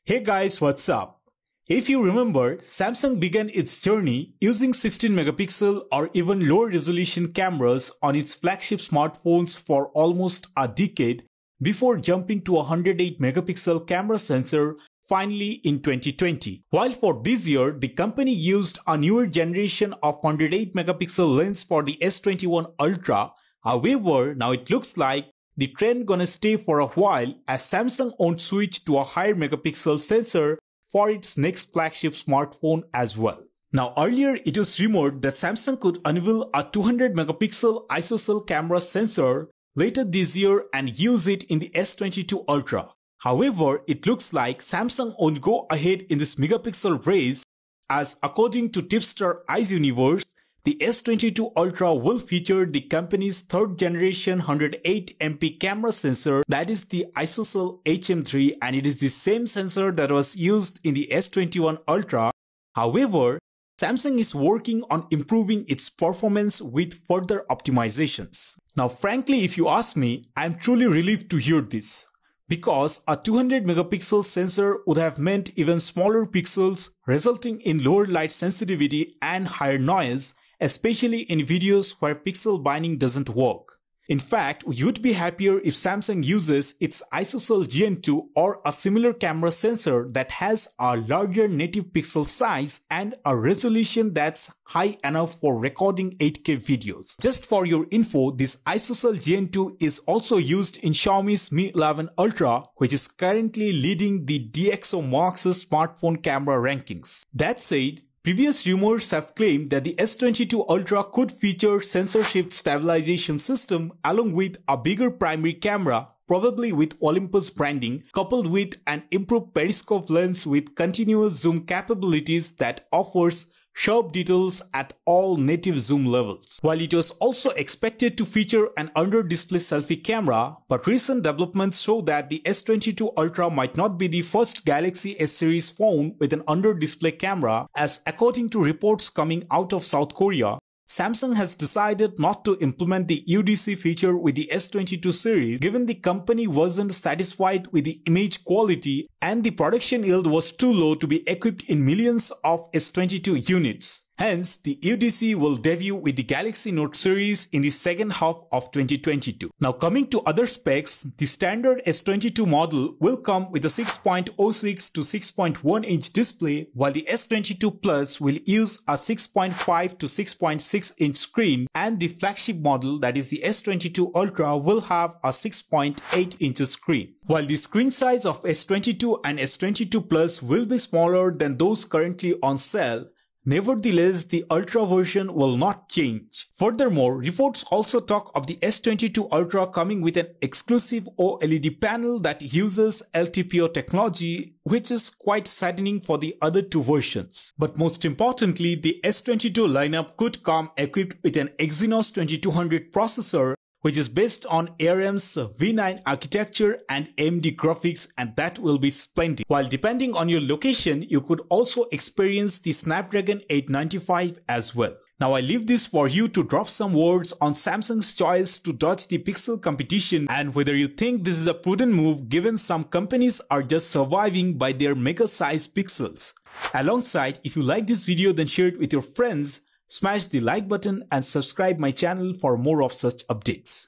Hey guys, what's up? If you remember, Samsung began its journey using 16 megapixel or even lower resolution cameras on its flagship smartphones for almost a decade before jumping to a 108 megapixel camera sensor finally in 2020. While for this year, the company used a newer generation of 108 megapixel lens for the S21 Ultra. However, now it looks like the trend gonna stay for a while as Samsung won't switch to a higher megapixel sensor for its next flagship smartphone as well. Now earlier it was rumored that Samsung could unveil a 200 megapixel ISOCELL camera sensor later this year and use it in the S22 Ultra. However, it looks like Samsung won't go ahead in this megapixel race as according to Tipster Eyes Universe, the S22 Ultra will feature the company's third generation 108 MP camera sensor, that is the ISOCELL HM3, and it is the same sensor that was used in the S21 Ultra. However, Samsung is working on improving its performance with further optimizations. Now frankly, if you ask me, I am truly relieved to hear this, because a 200 megapixel sensor would have meant even smaller pixels, resulting in lower light sensitivity and higher noise, especially in videos where pixel binding doesn't work. In fact, you'd be happier if Samsung uses its ISOCELL GM2 or a similar camera sensor that has a larger native pixel size and a resolution that's high enough for recording 8K videos. Just for your info, this ISOCELL GM2 is also used in Xiaomi's Mi 11 Ultra, which is currently leading the DxOMark's smartphone camera rankings. That said, previous rumors have claimed that the S22 Ultra could feature sensor shift stabilization system along with a bigger primary camera, probably with Olympus branding, coupled with an improved periscope lens with continuous zoom capabilities that offers sharp details at all native zoom levels. While it was also expected to feature an under-display selfie camera, but recent developments show that the S22 Ultra might not be the first Galaxy S series phone with an under-display camera, as according to reports coming out of South Korea, Samsung has decided not to implement the UDC feature with the S22 series given the company wasn't satisfied with the image quality and the production yield was too low to be equipped in millions of S22 units. Hence, the UDC will debut with the Galaxy Note series in the second half of 2022. Now coming to other specs, the standard S22 model will come with a 6.06 to 6.1 inch display, while the S22 Plus will use a 6.5 to 6.6 inch screen, and the flagship model, that is the S22 Ultra, will have a 6.8 inch screen. While the screen size of S22 and S22 Plus will be smaller than those currently on sale, nevertheless, the Ultra version will not change. Furthermore, reports also talk of the S22 Ultra coming with an exclusive OLED panel that uses LTPO technology, which is quite saddening for the other two versions. But most importantly, the S22 lineup could come equipped with an Exynos 2200 processor, which is based on ARM's V9 architecture and AMD graphics, and that will be splendid. While depending on your location, you could also experience the Snapdragon 895 as well. Now I leave this for you to drop some words on Samsung's choice to dodge the pixel competition and whether you think this is a prudent move given some companies are just surviving by their mega size pixels. Alongside, if you like this video, then share it with your friends. Smash the like button and subscribe my channel for more of such updates.